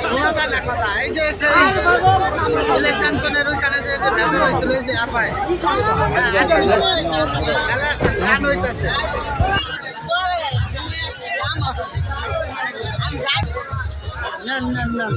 শোনা যায় না কথা। এই যে সেই কাঞ্চনের ওইখানে যে ভেজা হয়েছিল এই যে আপায় গান হইতেছে। নেন নেন নেন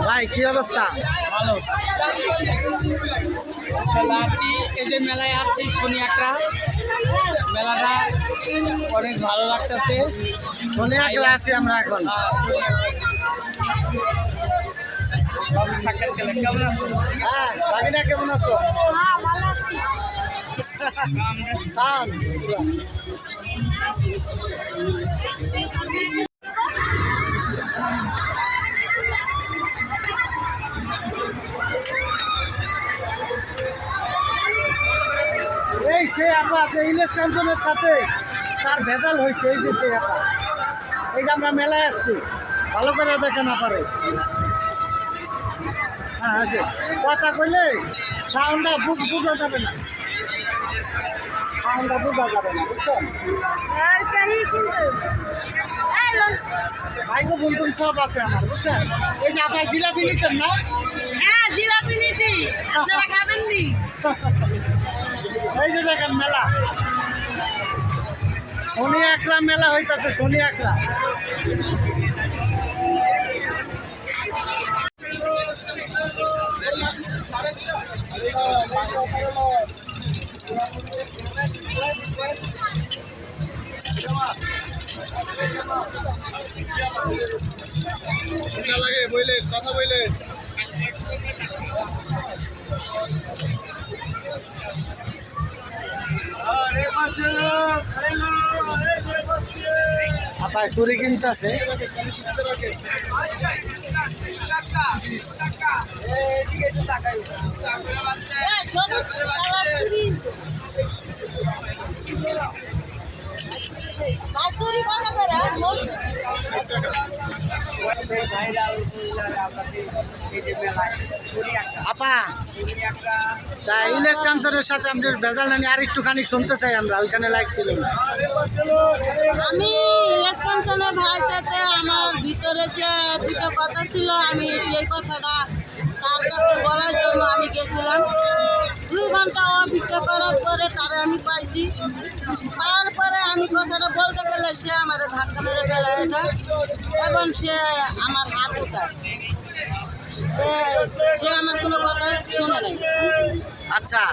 ভাই কি অবস্থা? ভালো আছি। এই যে মেলায় আসছি শনি একটা মেলাটা অনেক ভালো লাগতেছে। শনি একটা আছি আমরা এখন। বাবু সাক্ষাৎ গেলে কেমন আছো? হ্যাঁ ভাগিনা কেমন আছো? সাউন্ড এই সে আপা আছে ইলেশ কাঞ্চনের সাথে তার ভেজাল হয়েছে। এই যে সে আপা, এই যে আমরা মেলায় আসছি, ভালো করে দেখে না পারে। হ্যাঁ আছে কথা কইলে সাউন্ডটা বোঝা যাবে না, সাউন্ডটা বোঝা যাবে না, বুঝছেন? ভাইগো বন্ধুন সব আছে আমার, বুঝছেন? এই যে আপনার জিলাপি নিচ্ছেন না? হ্যাঁ জিলাপি নিছি, আপনারা খাবেন নি? এই যে দেখেন মেলা, শনি একরা মেলা হইতাছে, শনি একরা। লাগে বললেন, কথা বললেন। আপা চুরি কিনতেছে। আপা তা ইলেশ কাঞ্চনের সাথে আমাদের ভেজাল নানি আর একটুখানি শুনতে চাই আমরা, ওইখানে লাইক ছিল না। আমি ইলেশ কাঞ্চনের ভাইয়ের সাথে আমার ভিতরে যে দুটো কথা ছিল, আমি সেই কথাটা তার কাছে বলার জন্য আমি গেছিলাম। 2 ঘন্টা অপেক্ষা করার পরে তারে আমি পাইছি। পাওয়ার পরে আমি কথাটা বলতে গেলে সে আমার ধাক্কা মেরে ফেলে দেয় এবং সে আমার হাত উঠায়, সে আমার কোনো কথা শুনে নাই। আচ্ছা,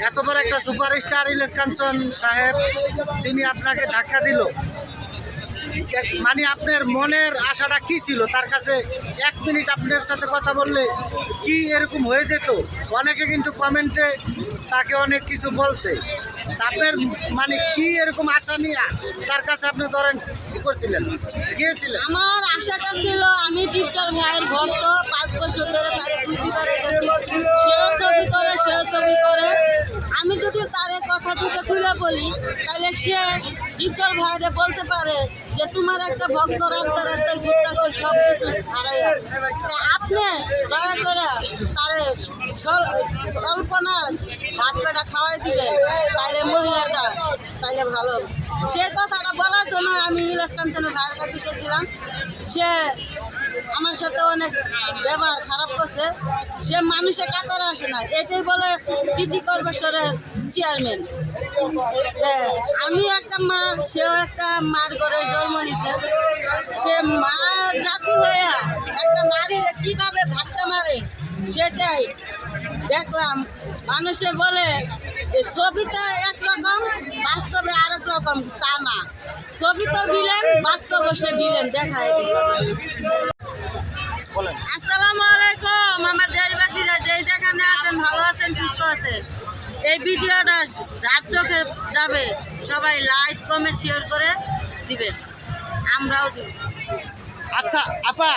এত বড় একটা সুপারস্টার ইলেশ কাঞ্চন সাহেব, তিনি আপনাকে ধাক্কা দিল, মানে আপনার মনের আশাটা কি ছিল তার কাছে? 1 মিনিট আপনার সাথে কথা বললে কি এরকম হয়ে যেত? অনেকে কিন্তু কমেন্টে তাকে অনেক কিছু বলছে, আপনার মানে কি এরকম আশা নিয়ে তার কাছে আপনি ধরেন কি করছিলেন, গিয়েছিলেন? আমার আশাটা ছিল আমি ডিপটাল ভাইয়ের ভক্ত, 5 বছর ধরে তারে খুশি করে দেখি, সেও ছবি করে, সেও ছবি করে। আমি যদি তারে কথা দুটো খুলে বলি তাহলে সে ডিপটাল ভাইরে বলতে পারে যে তোমার একটা ভক্ত রাস্তা রাস্তায় ঘুরতেছে সব কিছু হারাইয়া। আপনি দয়া করে তারে কল্পনার ভাত কটা খাওয়াই দিবেন, তাহলে মহিলাটা তাইলে ভালো। সে কথাটা বলার জন্য আমি ইলেশ কাঞ্চনের ভাইয়ের কাছে গেছিলাম। সে আমার সাথে অনেক ব্যবহার খারাপ করছে, সে মানুষের কাতারে আসে না, এটাই বলে সিটি কর্পোরেশনের চেয়ারম্যান। আমি একটা মা, সেও একটা মার ঘরে জন্ম নিছে, সে মা জাতি হয়ে একটা নারীর কিভাবে ধাক্কা মারে সেটাই দেখলাম। মানুষে বলে যে ছবিতে একরকম, বাস্তবে আরেক রকম, তা না। ছবি তো দিলেন, বাস্তবে সে দিলেন, দেখায় দিলেন। আসসালামু আলাইকুম আমার দেশবাসীরা, যে যেখানে এই ভিডিওটা যার চোখে যাবে সবাই লাইক কমেন্ট শেয়ার করে দিবেন, আমরাও দিব। আচ্ছা আপা,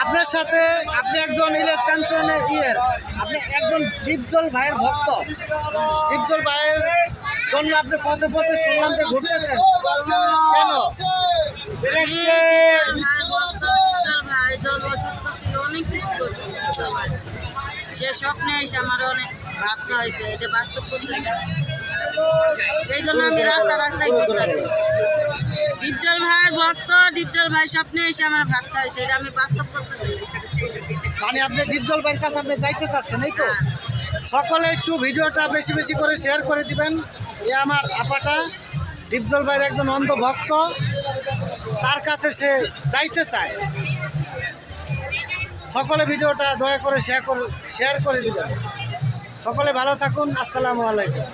আপনার সাথে আপনি একজন ইলিয়াস কাঞ্চনের আপনি একজন ডিপজল ভাইয়ের ভক্ত। ডিপজল ভাইয়ের জন্য আপনি পথে পথে শুনলাম যে ঘুরতেছেন, কেন? ভাই যখন অসুস্থ ছিল অনেক কিছু করছিল ভাই, সে স্বপ্নে এসে আমার অনেক ভাবনা হয়েছে, এটা বাস্তব করতেছে। এই জন্য আমি রাস্তায় ঘুরতেছি। ডিপজল ভাইয়ের ভক্ত, ডিপজল ভাই স্বপ্নে এসে আমার ভাবনা হয়েছে, এটা আমি বাস্তব করতেছি। মানে আপনি ডিপজল ভাইয়ের কাছে আপনি যাইতে চাচ্ছেন, এই তো? সকলে একটু ভিডিওটা বেশি বেশি করে শেয়ার করে দিবেন। এ আমার আপাটা ডিপজল ভাইয়ের একজন অন্ধ ভক্ত, তার কাছে সে যাইতে চায়। সকলে ভিডিওটা দয়া করে শেয়ার করে দিবেন। সকলে ভালো থাকুন, আসসালামু আলাইকুম।